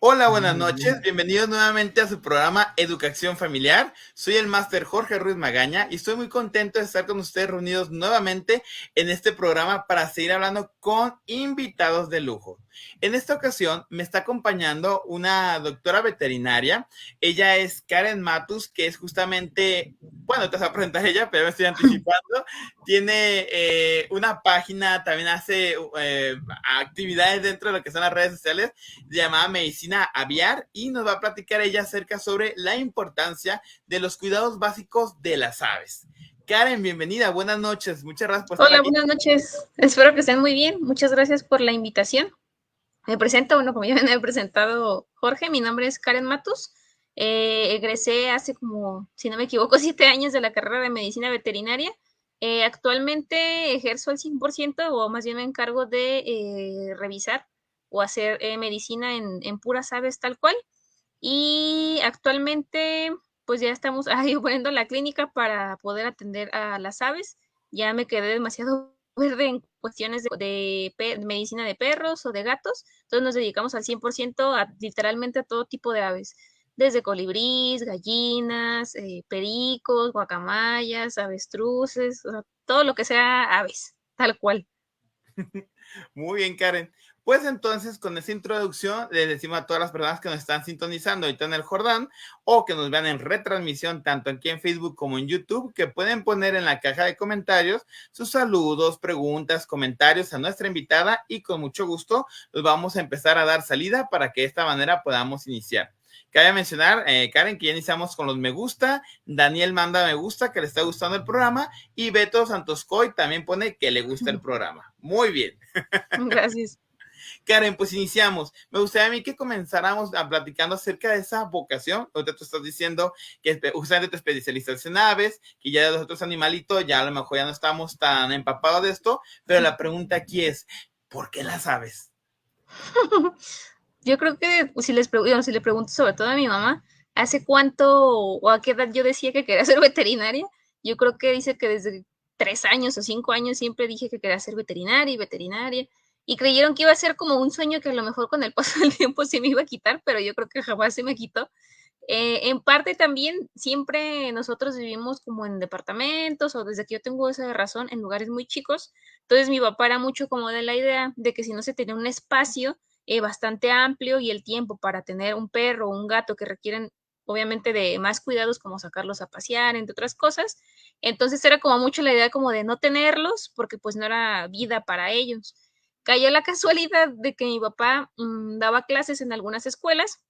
Hola, buenas Muy noches. bien. Bienvenidos nuevamente a su programa Educación Familiar. Soy el máster Jorge Ruiz Magaña y estoy muy contento de estar con ustedes reunidos nuevamente en este programa para seguir hablando con invitados de lujo. En esta ocasión me está acompañando una doctora veterinaria. Ella es Karen Matus, que es justamente, bueno, te vas a presentar ella, pero me estoy anticipando. Tiene una página, también hace actividades dentro de lo que son las redes sociales llamada Medicina Aviar y nos va a platicar ella acerca sobre la importancia de los cuidados básicos de las aves. Karen, bienvenida, buenas noches, muchas gracias por estar Hola, aquí. buenas noches. Espero que estén muy bien. Muchas gracias por la invitación. Me presento, bueno, como ya me he presentado Jorge, mi nombre es Karen Matus. Egresé hace como, si no me equivoco, 7 años de la carrera de medicina veterinaria. Actualmente ejerzo al 100% o más bien me encargo de revisar o hacer medicina en puras aves tal cual. Y actualmente, pues ya estamos ahí poniendo la clínica para poder atender a las aves. Ya me quedé demasiado verde en cuestiones de medicina de perros o de gatos. Entonces nos dedicamos al 100% a literalmente a todo tipo de aves. Desde colibrís, gallinas, pericos, guacamayas, avestruces, o sea, todo lo que sea aves, tal cual. Muy bien, Karen. Pues entonces, con esta introducción, les decimos a todas las personas que nos están sintonizando ahorita en el Jordán o que nos vean en retransmisión, tanto aquí en Facebook como en YouTube, que pueden poner en la caja de comentarios sus saludos, preguntas, comentarios a nuestra invitada y con mucho gusto los vamos a empezar a dar salida para que de esta manera podamos iniciar. Cabe mencionar, Karen, que ya iniciamos con los me gusta. Daniel manda me gusta, que le está gustando el programa. Y Beto Santoscoy también pone que le gusta el programa. Muy bien. Gracias. Karen, pues iniciamos. Me gustaría a mí que comenzáramos a platicando acerca de esa vocación. Ahorita tú estás diciendo que justamente te especializaste en aves, que ya de los otros animalitos ya a lo mejor ya no estamos tan empapados de esto, pero la pregunta aquí es, ¿por qué las aves? Yo creo que pues, si le pregunto sobre todo a mi mamá, ¿hace cuánto o a qué edad yo decía que quería ser veterinaria? Yo creo que dice que desde 3 años o 5 años siempre dije que quería ser veterinaria y veterinaria. Y creyeron que iba a ser como un sueño que a lo mejor con el paso del tiempo se me iba a quitar, pero yo creo que jamás se me quitó. En parte también siempre nosotros vivimos como en departamentos o desde que yo tengo esa razón en lugares muy chicos. Entonces mi papá era mucho como de la idea de que si no se tenía un espacio bastante amplio y el tiempo para tener un perro o un gato que requieren obviamente de más cuidados como sacarlos a pasear, entre otras cosas. Entonces era como mucho la idea como de no tenerlos porque pues no era vida para ellos. Cayó la casualidad de que mi papá daba clases en algunas escuelas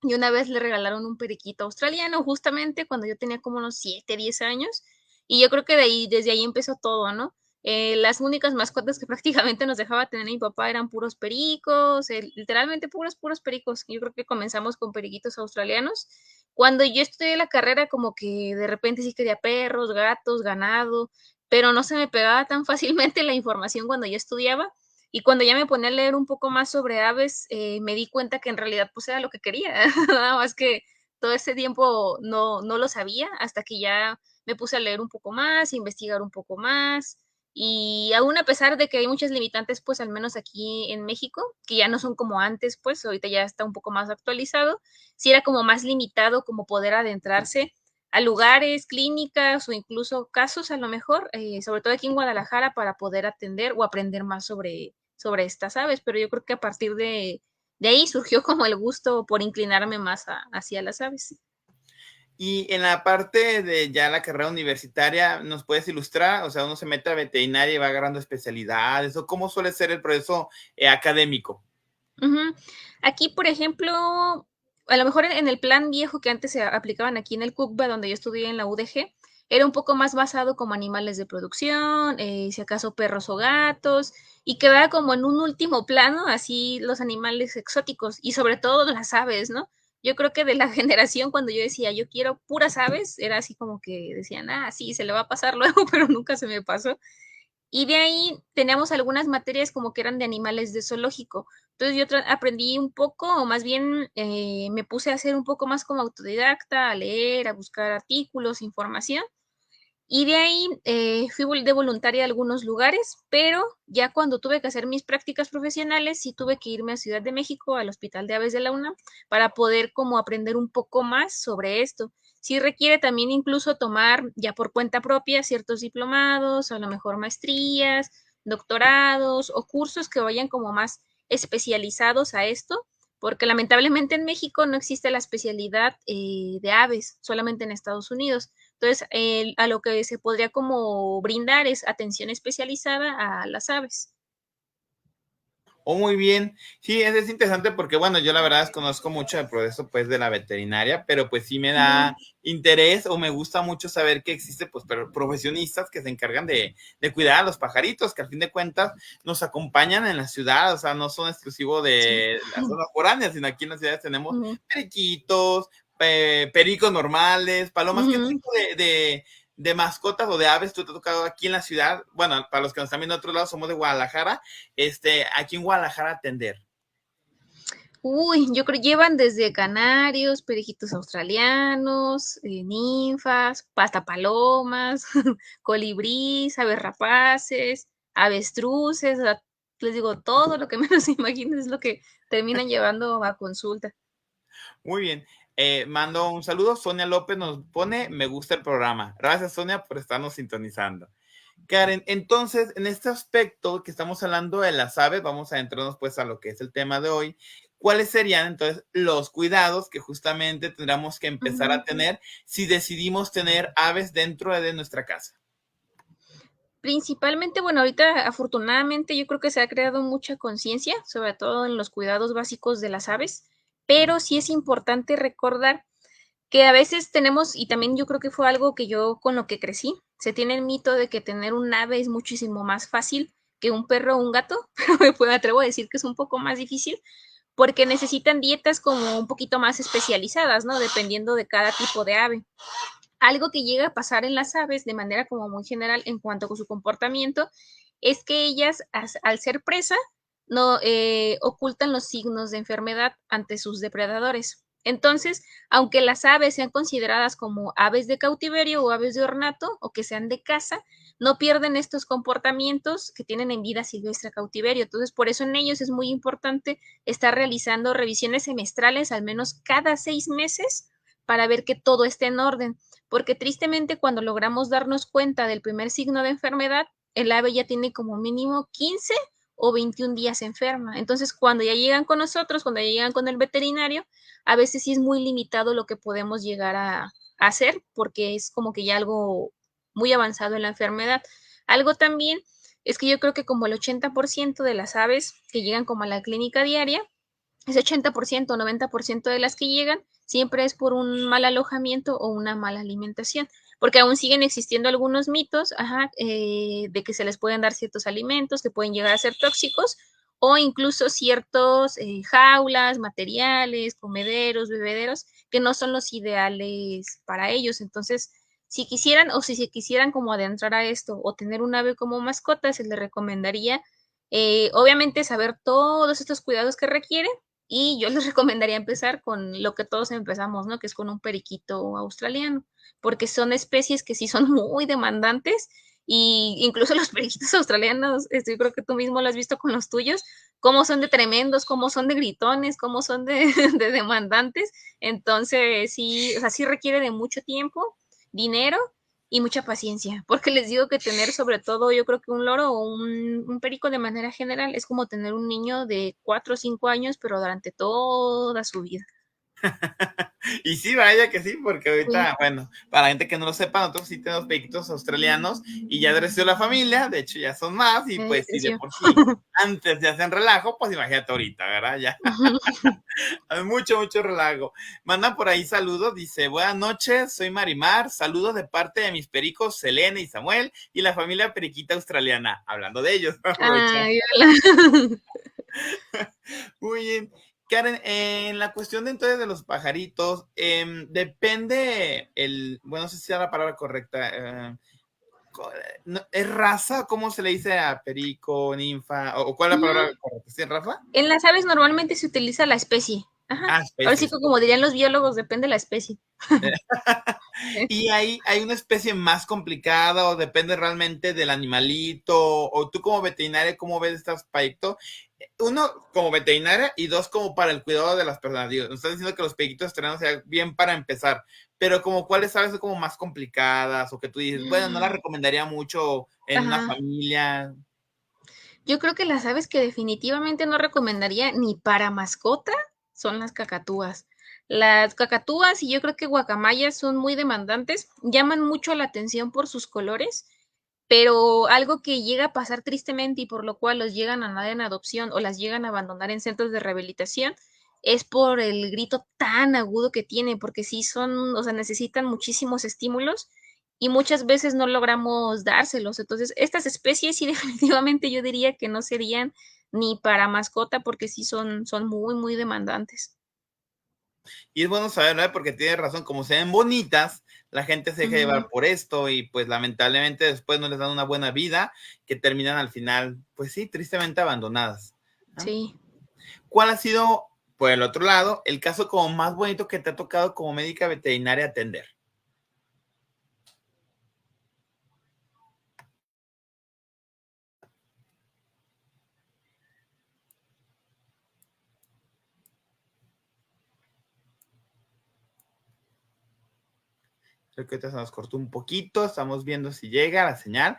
y una vez le regalaron un periquito australiano, justamente cuando yo tenía como unos 7, 10 años. Y yo creo que desde ahí empezó todo, ¿no? Las únicas mascotas que prácticamente nos dejaba tener mi papá eran puros pericos, literalmente puros pericos. Yo creo que comenzamos con periquitos australianos. Cuando yo estudié la carrera, como que de repente sí quería perros, gatos, ganado, pero no se me pegaba tan fácilmente la información cuando yo estudiaba. Y cuando ya me ponía a leer un poco más sobre aves, me di cuenta que en realidad pues era lo que quería, nada más que todo ese tiempo no lo sabía hasta que ya me puse a leer un poco más, investigar un poco más. Y aún a pesar de que hay muchas limitantes, pues al menos aquí en México, que ya no son como antes, pues ahorita ya está un poco más actualizado, sí era como más limitado como poder adentrarse a lugares, clínicas o incluso casos a lo mejor, sobre todo aquí en Guadalajara, para poder atender o aprender más sobre estas aves, pero yo creo que a partir de ahí surgió como el gusto por inclinarme más hacia las aves. Y en la parte de ya la carrera universitaria, ¿nos puedes ilustrar? O sea, uno se mete a veterinaria y va agarrando especialidades, o cómo suele ser el proceso académico. Ujú. Aquí, por ejemplo, a lo mejor en el plan viejo que antes se aplicaban aquí en el CUCBA, donde yo estudié en la UDG, era un poco más basado como animales de producción, si acaso perros o gatos, y quedaba como en un último plano, así los animales exóticos y sobre todo las aves, ¿no? Yo creo que de la generación cuando yo decía yo quiero puras aves, era así como que decían, ah, sí, se le va a pasar luego, pero nunca se me pasó. Y de ahí teníamos algunas materias como que eran de animales de zoológico. Entonces yo aprendí un poco, o más bien me puse a hacer un poco más como autodidacta, a leer, a buscar artículos, información. Y de ahí fui de voluntaria a algunos lugares, pero ya cuando tuve que hacer mis prácticas profesionales, sí tuve que irme a Ciudad de México, al Hospital de Aves de la UNAM, para poder como aprender un poco más sobre esto. Sí requiere también incluso tomar ya por cuenta propia ciertos diplomados, a lo mejor maestrías, doctorados o cursos que vayan como más especializados a esto, porque lamentablemente en México no existe la especialidad de aves, solamente en Estados Unidos. Entonces, a lo que se podría como brindar es atención especializada a las aves. Oh, muy bien. Sí, es interesante porque, bueno, yo la verdad desconozco mucho el proceso, pues, de la veterinaria, pero pues sí me da interés o me gusta mucho saber que existe, pues, profesionistas que se encargan de cuidar a los pajaritos, que al fin de cuentas nos acompañan en la ciudad, o sea, no son exclusivos Sí. de las zonas foráneas, sino aquí en las ciudades tenemos Ujú, periquitos, pericos normales, palomas. ¿Qué ujú. tipo de mascotas o de aves tú te ha tocado aquí en la ciudad? Bueno, para los que nos están viendo de otro lado, somos de Guadalajara, aquí en Guadalajara atender. Uy, yo creo llevan desde canarios, periquitos australianos, ninfas, pasta palomas, colibrís, aves rapaces, avestruces, o sea, les digo, todo lo que menos imagines es lo que terminan llevando a consulta. Muy bien. Mando un saludo. Sonia López nos pone, me gusta el programa. Gracias, Sonia, por estarnos sintonizando. Karen, entonces, en este aspecto que estamos hablando de las aves, vamos a entrarnos pues a lo que es el tema de hoy. ¿Cuáles serían entonces los cuidados que justamente tendríamos que empezar a Ujú. tener si decidimos tener aves dentro de nuestra casa? Principalmente, bueno, ahorita afortunadamente yo creo que se ha creado mucha conciencia, sobre todo en los cuidados básicos de las aves, pero sí es importante recordar que a veces tenemos, y también yo creo que fue algo que yo con lo que crecí, se tiene el mito de que tener un ave es muchísimo más fácil que un perro o un gato, pero me atrevo a decir que es un poco más difícil porque necesitan dietas como un poquito más especializadas, ¿no? Dependiendo de cada tipo de ave. Algo que llega a pasar en las aves de manera como muy general en cuanto a su comportamiento es que ellas, al ser presa, no ocultan los signos de enfermedad ante sus depredadores. Entonces, aunque las aves sean consideradas como aves de cautiverio o aves de ornato o que sean de caza, no pierden estos comportamientos que tienen en vida silvestre a cautiverio. Entonces, por eso en ellos es muy importante estar realizando revisiones semestrales al menos cada 6 meses para ver que todo esté en orden, porque tristemente cuando logramos darnos cuenta del primer signo de enfermedad, el ave ya tiene como mínimo 15 o 21 días enferma. Entonces, cuando ya llegan con nosotros, cuando ya llegan con el veterinario, a veces sí es muy limitado lo que podemos llegar a hacer porque es como que ya algo muy avanzado en la enfermedad. Algo también es que yo creo que como el 80% de las aves que llegan como a la clínica diaria, ese 80%, 90% de las que llegan siempre es por un mal alojamiento o una mala alimentación, porque aún siguen existiendo algunos mitos, de que se les pueden dar ciertos alimentos que pueden llegar a ser tóxicos o incluso ciertos jaulas, materiales, comederos, bebederos que no son los ideales para ellos. Entonces, si quisieran o si se quisieran como adentrar a esto o tener un ave como mascota, se les recomendaría obviamente saber todos estos cuidados que requiere y yo les recomendaría empezar con lo que todos empezamos, ¿no? Que es con un periquito australiano, porque son especies que sí son muy demandantes y incluso los periquitos australianos, yo creo que tú mismo lo has visto con los tuyos, cómo son de tremendos, cómo son de gritones, cómo son de, de demandantes. Entonces, sí, o sea, sí requiere de mucho tiempo, dinero y mucha paciencia, porque les digo que tener sobre todo, yo creo que un loro o un perico de manera general es como tener un niño de 4 o 5 años, pero durante toda su vida. Y sí, vaya que sí, porque Sí, ahorita, bueno, para la gente que no lo sepa, nosotros sí tenemos periquitos australianos y ya creció la familia, de hecho ya son más, y pues si de creció. por sí antes de hacer relajo, pues imagínate ahorita, ¿verdad? Ya hay mucho, mucho relajo. Mandan por ahí saludos, dice, buenas noches, soy Marimar, saludos de parte de mis pericos Selene y Samuel y la familia periquita australiana, hablando de ellos, aprovechando. Ay, hola. Muy bien. Karen, en la cuestión de entonces de los pajaritos, depende bueno, no sé si es la palabra correcta, ¿es raza? ¿Cómo se le dice a perico, ninfa? ¿O cuál es la palabra correcta? ¿Sí es raza? En las aves normalmente se utiliza la especie. Ajá. Ahora sí especies. que como dirían los biólogos, depende de la especie. ¿Y hay una especie más complicada o depende realmente del animalito? O tú como veterinaria, ¿cómo ves este aspecto? Uno, como veterinaria, y dos, como para el cuidado de las personas. Digo, nos estás diciendo que los pelliquitos estrenados sean bien para empezar, pero como cuáles sabes como más complicadas o que tú dices, bueno, no las recomendaría mucho en una Ajá. familia. Yo creo que las aves que definitivamente no recomendaría ni para mascota son las cacatúas. Las cacatúas y yo creo que guacamayas son muy demandantes, llaman mucho la atención por sus colores, pero algo que llega a pasar tristemente y por lo cual los llegan a dar en adopción o las llegan a abandonar en centros de rehabilitación es por el grito tan agudo que tienen, porque sí son, o sea, necesitan muchísimos estímulos y muchas veces no logramos dárselos. Entonces, estas especies sí definitivamente yo diría que no serían ni para mascota porque sí son muy, muy demandantes. Y es bueno saber, ¿no? Porque tienes razón, como se ven bonitas, la gente se deja Ujú, llevar por esto y pues lamentablemente después no les dan una buena vida que terminan al final, pues sí, tristemente abandonadas, ¿no? sí. ¿Cuál ha sido, por el otro lado, el caso como más bonito que te ha tocado como médica veterinaria atender? Creo que ahorita se nos cortó un poquito, estamos viendo si llega la señal.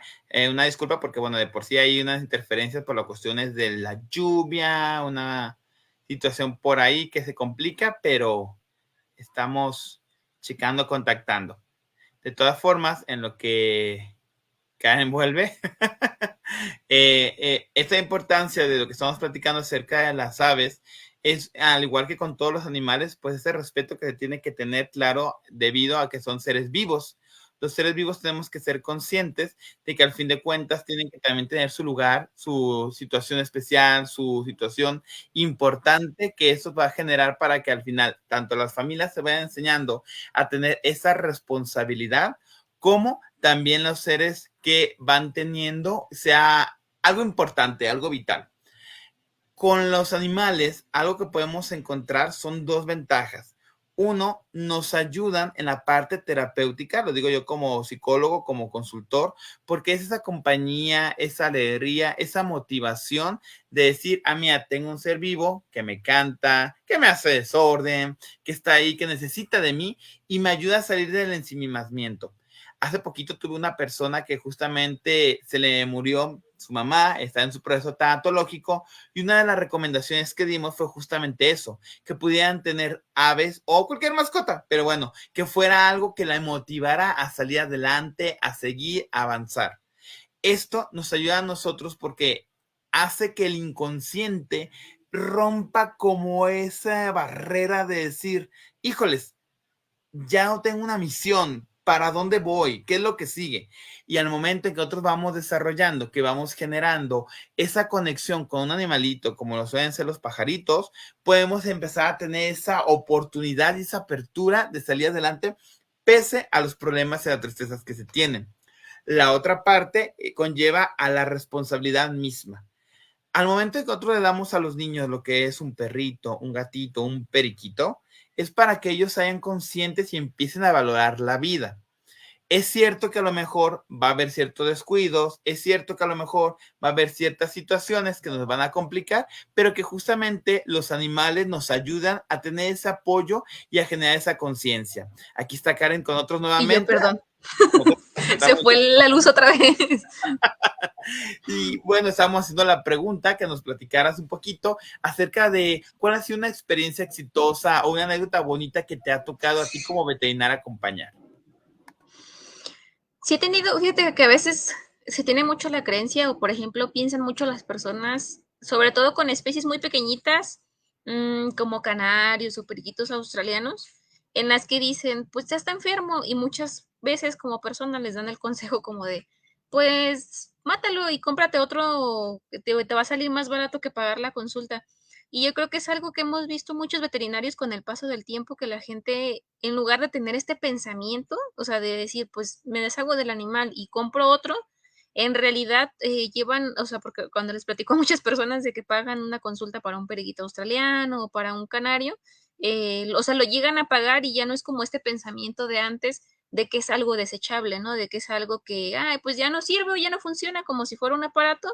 Una disculpa porque, bueno, de por sí hay unas interferencias por las cuestiones de la lluvia, una situación por ahí que se complica, pero estamos checando, contactando. De todas formas, en lo que Karen vuelve, esta importancia de lo que estamos platicando acerca de las aves es, al igual que con todos los animales, pues ese respeto que se tiene que tener claro debido a que son seres vivos. Los seres vivos tenemos que ser conscientes de que al fin de cuentas tienen que también tener su lugar, su situación especial, su situación importante que eso va a generar para que al final tanto las familias se vayan enseñando a tener esa responsabilidad como también los seres que van teniendo sea algo importante, algo vital. Con los animales, algo que podemos encontrar son dos ventajas. Uno, nos ayudan en la parte terapéutica, lo digo yo como psicólogo, como consultor, porque es esa compañía, esa alegría, esa motivación de decir, ah, mira, tengo un ser vivo que me canta, que me hace desorden, que está ahí, que necesita de mí y me ayuda a salir del ensimismamiento. Hace poquito tuve una persona que justamente se le murió su mamá, está en su proceso tanatológico y una de las recomendaciones que dimos fue justamente eso, que pudieran tener aves o cualquier mascota, pero bueno, que fuera algo que la motivara a salir adelante, a seguir, a avanzar. Esto nos ayuda a nosotros porque hace que el inconsciente rompa como esa barrera de decir, híjoles, ya no tengo una misión, ¿para dónde voy? ¿Qué es lo que sigue? Y al momento en que nosotros vamos desarrollando, que vamos generando esa conexión con un animalito, como lo suelen ser los pajaritos, podemos empezar a tener esa oportunidad y esa apertura de salir adelante pese a los problemas y las tristezas que se tienen. La otra parte conlleva a la responsabilidad misma. Al momento de que nosotros le damos a los niños lo que es un perrito, un gatito, un periquito, es para que ellos sean conscientes y empiecen a valorar la vida. Es cierto que a lo mejor va a haber ciertos descuidos, es cierto que a lo mejor va a haber ciertas situaciones que nos van a complicar, pero que justamente los animales nos ayudan a tener ese apoyo y a generar esa conciencia. Aquí está Karen con otros Y yo, nuevamente. perdón, Nosotros se presentamos fue la luz otra vez. y bueno, estamos haciendo la pregunta que nos platicaras un poquito acerca de cuál ha sido una experiencia exitosa o una anécdota bonita que te ha tocado a ti como veterinaria acompañar. Sí he tenido, fíjate que a veces se tiene mucho la creencia o por ejemplo piensan mucho las personas, sobre todo con especies muy pequeñitas, como canarios o periquitos australianos, en las que dicen, pues ya está enfermo y muchas veces como personas les dan el consejo como de, pues mátalo y cómprate otro, que te va a salir más barato que pagar la consulta. Y yo creo que es algo que hemos visto muchos veterinarios con el paso del tiempo, que la gente, en lugar de tener este pensamiento, o sea, de decir, pues me deshago del animal y compro otro, en realidad llevan, o sea, porque cuando les platico a muchas personas de que pagan una consulta para un periquito australiano o para un canario, o sea, lo llegan a pagar y ya no es como este pensamiento de antes de que es algo desechable, ¿no? De que es algo que, ay, pues ya no sirve o ya no funciona como si fuera un aparato,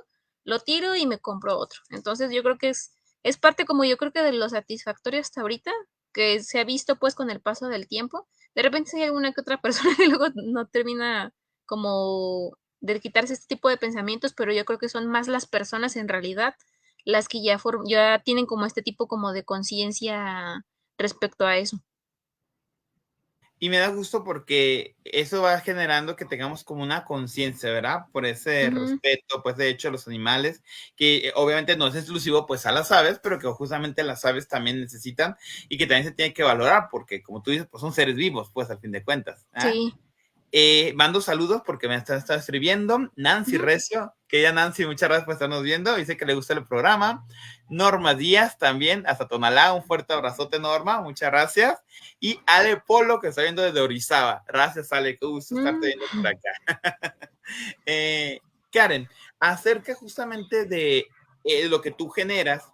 lo tiro y me compro otro. Entonces yo creo que es parte como yo creo que de lo satisfactorio hasta ahorita, que se ha visto pues con el paso del tiempo. De repente sí hay alguna que otra persona que luego no termina como de quitarse este tipo de pensamientos, pero yo creo que son más las personas en realidad las que ya tienen como este tipo como de conciencia respecto a eso. Y me da gusto porque eso va generando que tengamos como una conciencia, ¿verdad? Por ese Ujú, respeto, pues de hecho, a los animales, que obviamente no es exclusivo pues a las aves, pero que justamente las aves también necesitan y que también se tiene que valorar porque como tú dices, pues son seres vivos, pues al fin de cuentas. ¿Ah? sí. Mando saludos porque me está escribiendo Nancy Ujú. Recio, que ya Nancy, muchas gracias por estarnos viendo, dice que le gusta el programa. Norma Díaz también, hasta Tonalá, un fuerte abrazote Norma, muchas gracias. Y Ale Polo, que está viendo desde Orizaba. Gracias Ale, qué gusto estarte Mm. viendo por acá. eh, Karen, acerca justamente de lo que tú generas,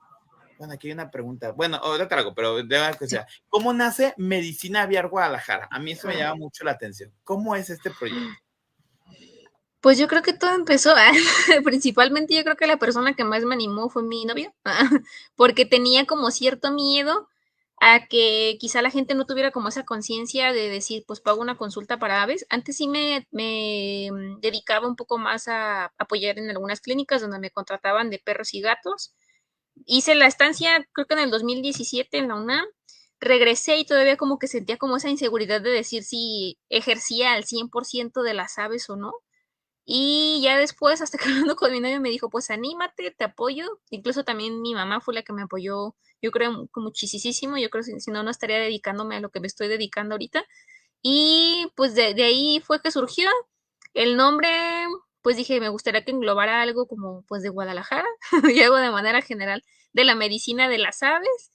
bueno, aquí hay una pregunta. Bueno, ahorita te la hago, pero debe que Sí. sea. ¿Cómo nace Medicina Aviar Guadalajara? A mí eso me llama mucho la atención. ¿Cómo es este proyecto? Pues yo creo que todo empezó, principalmente yo creo que la persona que más me animó fue mi novio, porque tenía como cierto miedo a que quizá la gente no tuviera como esa conciencia de decir, pues pago una consulta para aves. Antes sí me dedicaba un poco más a apoyar en algunas clínicas donde me contrataban de perros y gatos. Hice la estancia, creo que en el 2017 en la UNAM. Regresé y todavía como que sentía como esa inseguridad de decir si ejercía al 100% de las aves o no. Y ya después, hasta que hablando con mi novio, me dijo, pues anímate, te apoyo. Incluso también mi mamá fue la que me apoyó, yo creo, muchísimo. Yo creo que si no, no estaría dedicándome a lo que me estoy dedicando ahorita. Y pues de ahí fue que surgió el nombre, pues dije, me gustaría que englobara algo como pues de Guadalajara, y algo de manera general de la medicina de las aves.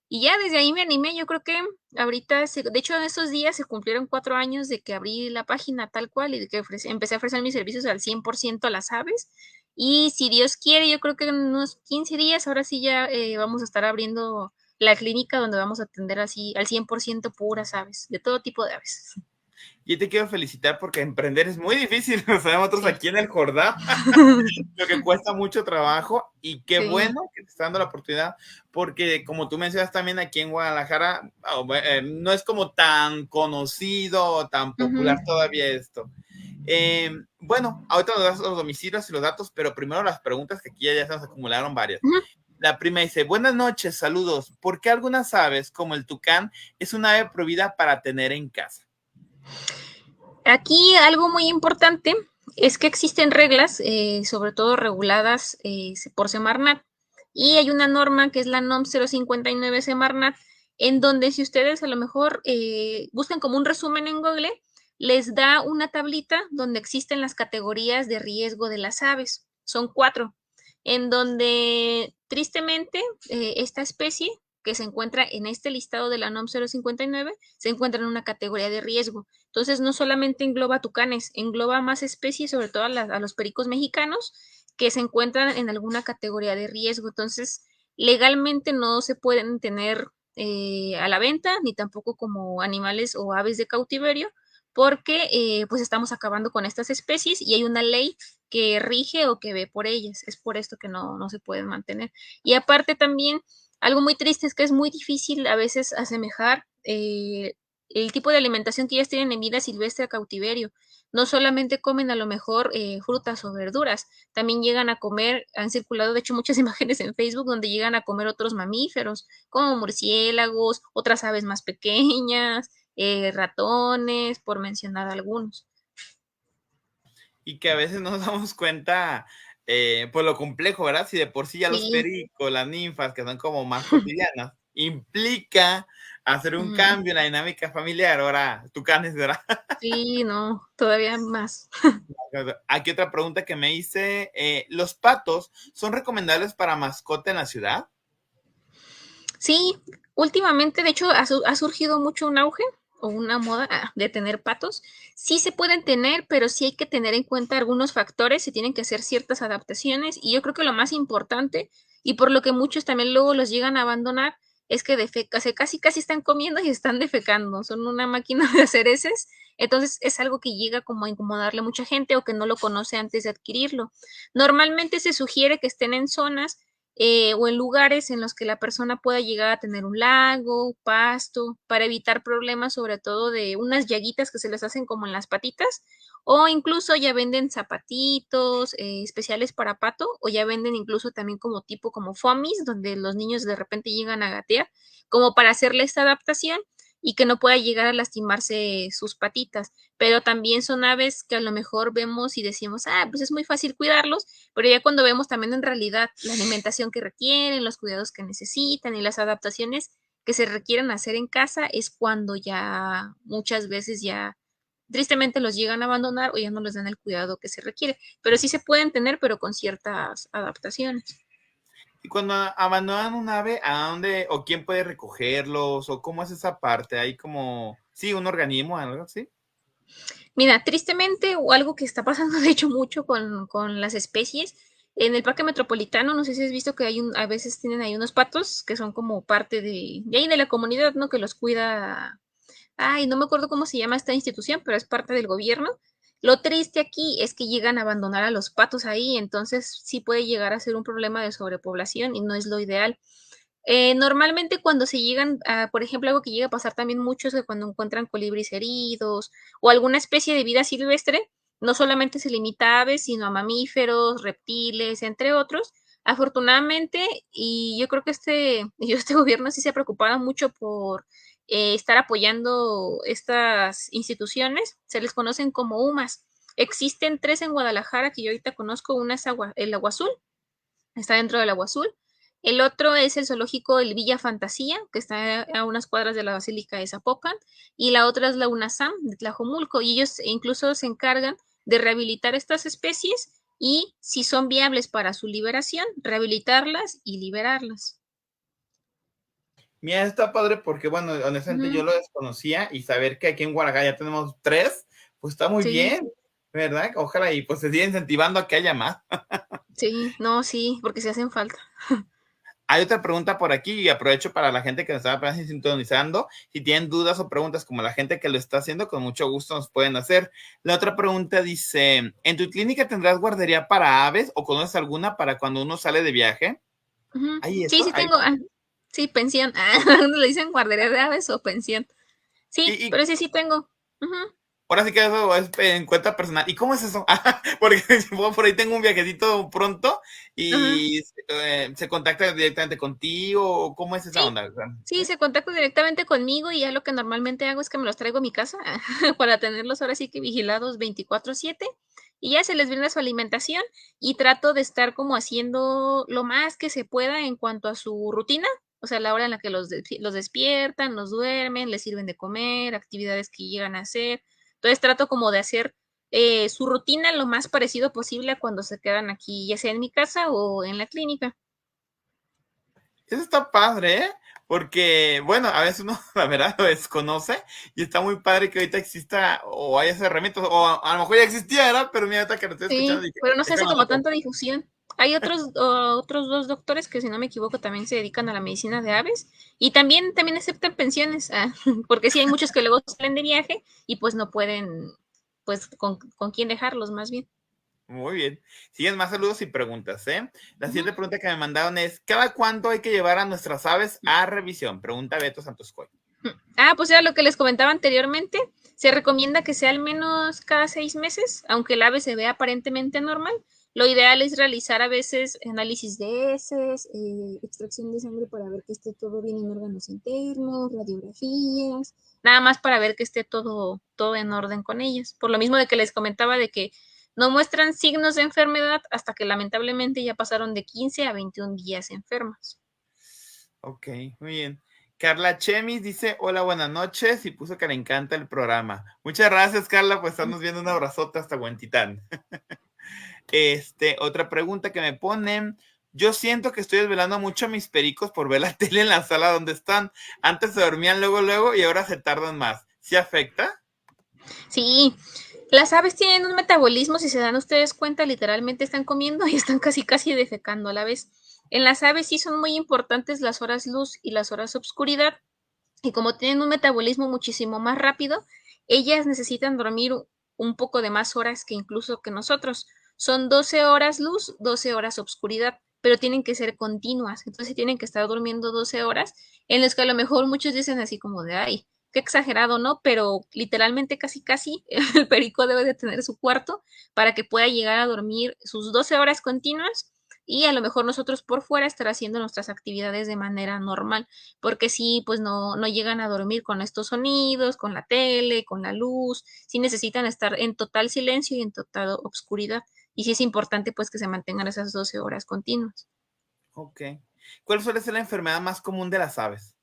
Y ya desde ahí me animé, yo creo que ahorita, de hecho en estos días se cumplieron 4 años de que abrí la página tal cual y de que empecé a ofrecer mis servicios al 100% a las aves. Y si Dios quiere, yo creo que en unos 15 días, ahora sí ya vamos a estar abriendo la clínica donde vamos a atender así al 100% puras aves, de todo tipo de aves. Yo te quiero felicitar porque emprender es muy difícil, lo sabemos nosotros Sí, aquí en el Jordán, lo que cuesta mucho trabajo y qué sí. bueno que te está dando la oportunidad porque como tú mencionas también aquí en Guadalajara, no es como tan conocido, tan Ujú, popular todavía esto. Bueno, ahorita nos das los domicilios y los datos, pero primero las preguntas que aquí ya se nos acumularon varias. ujú. La prima dice, buenas noches, saludos. ¿Por qué algunas aves, como el tucán, es una ave prohibida para tener en casa? Aquí algo muy importante es que existen reglas, sobre todo reguladas por Semarnat, y hay una norma que es la NOM 059 Semarnat, en donde si ustedes a lo mejor buscan como un resumen en Google, les da una tablita donde existen las categorías de riesgo de las aves. Son 4, en donde tristemente esta especie que se encuentra en este listado de la NOM 059 se encuentra en una categoría de riesgo. Entonces, no solamente engloba tucanes, engloba más especies, sobre todo a los pericos mexicanos, que se encuentran en alguna categoría de riesgo. Entonces, legalmente no se pueden tener a la venta, ni tampoco como animales o aves de cautiverio, porque pues estamos acabando con estas especies y hay una ley que rige o que ve por ellas. Es por esto que no se pueden mantener. Y aparte también, algo muy triste es que es muy difícil a veces asemejar el tipo de alimentación que ellas tienen en vida silvestre a cautiverio. No solamente comen a lo mejor frutas o verduras, también llegan a comer, han circulado de hecho muchas imágenes en Facebook donde llegan a comer otros mamíferos, como murciélagos, otras aves más pequeñas, ratones, por mencionar algunos. Y que a veces no nos damos cuenta, pues lo complejo, ¿verdad? Si de por sí ya los Sí, pericos, las ninfas, que son como más cotidianas, implica hacer un mm, cambio en la dinámica familiar. Ahora, tucanes, ¿verdad? sí, no, todavía más. Aquí otra pregunta que me hice, ¿los patos son recomendables para mascota en la ciudad? Sí, últimamente, de hecho, ha surgido mucho un auge o una moda de tener patos. Sí se pueden tener, pero sí hay que tener en cuenta algunos factores, se tienen que hacer ciertas adaptaciones y yo creo que lo más importante y por lo que muchos también luego los llegan a abandonar es que defeca, o sea, casi casi están comiendo y están defecando, son una máquina de hacer heces, entonces es algo que llega como a incomodarle a mucha gente o que no lo conoce antes de adquirirlo. Normalmente se sugiere que estén en zonas o en lugares en los que la persona pueda llegar a tener un lago, pasto, para evitar problemas sobre todo de unas llaguitas que se les hacen como en las patitas, o incluso ya venden zapatitos especiales para pato, o ya venden incluso también como tipo como foamies, donde los niños de repente llegan a gatear, como para hacerle esta adaptación y que no pueda llegar a lastimarse sus patitas. Pero también son aves que a lo mejor vemos y decimos, ah, pues es muy fácil cuidarlos, pero ya cuando vemos también en realidad la alimentación que requieren, los cuidados que necesitan y las adaptaciones que se requieren hacer en casa, es cuando ya muchas veces ya tristemente los llegan a abandonar o ya no les dan el cuidado que se requiere. Pero sí se pueden tener, pero con ciertas adaptaciones. Y cuando abandonan un ave, ¿a dónde o quién puede recogerlos o cómo es esa parte? ¿Hay como, sí, un organismo, algo así? Mira, tristemente, o algo que está pasando de hecho mucho con las especies, en el parque metropolitano, no sé si has visto que hay a veces tienen ahí unos patos que son como parte de ahí de la comunidad, ¿no? Que los cuida. Ay, no me acuerdo cómo se llama esta institución, pero es parte del gobierno. Lo triste aquí es que llegan a abandonar a los patos ahí, entonces sí puede llegar a ser un problema de sobrepoblación y no es lo ideal. Normalmente cuando se llegan a, por ejemplo, algo que llega a pasar también mucho es que cuando encuentran colibríes heridos o alguna especie de vida silvestre, no solamente se limita a aves, sino a mamíferos, reptiles, entre otros. Afortunadamente, y yo creo que este gobierno sí se ha preocupado mucho por estar apoyando estas instituciones, se les conocen como UMAS. Existen tres en Guadalajara que yo ahorita conozco, una es el Agua Azul, está dentro del Agua Azul. El otro es el zoológico El Villa Fantasía, que está a unas cuadras de la Basílica de Zapopan, y la otra es la UNASAM de Tlajomulco, y ellos incluso se encargan de rehabilitar estas especies y, si son viables para su liberación, rehabilitarlas y liberarlas. Mira, está padre porque, bueno, honestamente yo Ujú. lo desconocía y saber que aquí en Guadalajara ya tenemos 3, pues está muy Sí, bien, ¿verdad? Ojalá y pues se siga incentivando a que haya más. sí, no, sí, porque se hacen falta. Hay otra pregunta por aquí y aprovecho para la gente que nos está apenas sintonizando. Si tienen dudas o preguntas como la gente que lo está haciendo, con mucho gusto nos pueden hacer. La otra pregunta dice, ¿en tu clínica tendrás guardería para aves o conoces alguna para cuando uno sale de viaje? Ujú. ¿Hay Sí, eso? sí tengo, sí, pensión. Le dicen guardería de aves o pensión. Sí, Y pero sí, sí tengo. Ujú, ahora sí que eso es en cuenta personal. ¿Y cómo es eso? Porque por ahí tengo un viajecito pronto ajá. y se contacta directamente contigo. ¿Cómo es esa Sí, onda? sí, ¿Sí? se contacta directamente conmigo y ya lo que normalmente hago es que me los traigo a mi casa para tenerlos ahora sí que vigilados 24/7 y ya se les brinda su alimentación y trato de estar como haciendo lo más que se pueda en cuanto a su rutina, o sea, la hora en la que los despiertan, los duermen, les sirven de comer, actividades que llegan a hacer. Entonces trato como de hacer su rutina lo más parecido posible a cuando se quedan aquí, ya sea en mi casa o en la clínica. Eso está padre, ¿eh? Porque, bueno, a veces uno, la verdad, lo desconoce y está muy padre que ahorita exista o haya esas herramientas, o a lo mejor ya existía, ¿verdad? Pero mira, ahorita que lo estoy escuchando, Sí, dije, pero no se hace déjame como anoto. tanta difusión. Hay otros dos doctores que, si no me equivoco, también se dedican a la medicina de aves y también aceptan pensiones, porque sí hay muchos que luego salen de viaje y pues no pueden, pues con quién dejarlos más bien. Muy bien. Siguen más saludos y preguntas, ¿eh? La Ujú. siguiente pregunta que me mandaron es, ¿cada cuánto hay que llevar a nuestras aves a revisión? Pregunta Beto Santos Coy. Pues era lo que les comentaba anteriormente. Se recomienda que sea al menos cada 6 meses, aunque el ave se vea aparentemente normal. Lo ideal es realizar a veces análisis de heces, extracción de sangre para ver que esté todo bien en órganos internos, radiografías, nada más para ver que esté todo en orden con ellas. Por lo mismo de que les comentaba de que no muestran signos de enfermedad hasta que lamentablemente ya pasaron de 15 a 21 días enfermas. Ok, muy bien. Carla Chemis dice, hola, buenas noches, y puso que le encanta el programa. Muchas gracias, Carla, pues estamos viendo un abrazote hasta Huentitán. Otra pregunta que me ponen. Yo siento que estoy desvelando mucho a mis pericos por ver la tele en la sala donde están. Antes se dormían luego y ahora se tardan más. ¿Sí afecta? Sí, las aves tienen un metabolismo, si se dan ustedes cuenta, literalmente están comiendo y están casi casi defecando a la vez. En las aves sí son muy importantes las horas luz y las horas obscuridad, y como tienen un metabolismo muchísimo más rápido, ellas necesitan dormir un poco de más horas que incluso que nosotros. Son 12 horas luz, 12 horas obscuridad, pero tienen que ser continuas. Entonces tienen que estar durmiendo 12 horas, en las que a lo mejor muchos dicen así como de, ay, qué exagerado, ¿no? Pero literalmente casi casi el perico debe de tener su cuarto para que pueda llegar a dormir sus 12 horas continuas y a lo mejor nosotros por fuera estar haciendo nuestras actividades de manera normal, porque sí, pues no llegan a dormir con estos sonidos, con la tele, con la luz, sí necesitan estar en total silencio y en total obscuridad. Y sí es importante pues que se mantengan esas 12 horas continuas. Ok. ¿Cuál suele ser la enfermedad más común de las aves?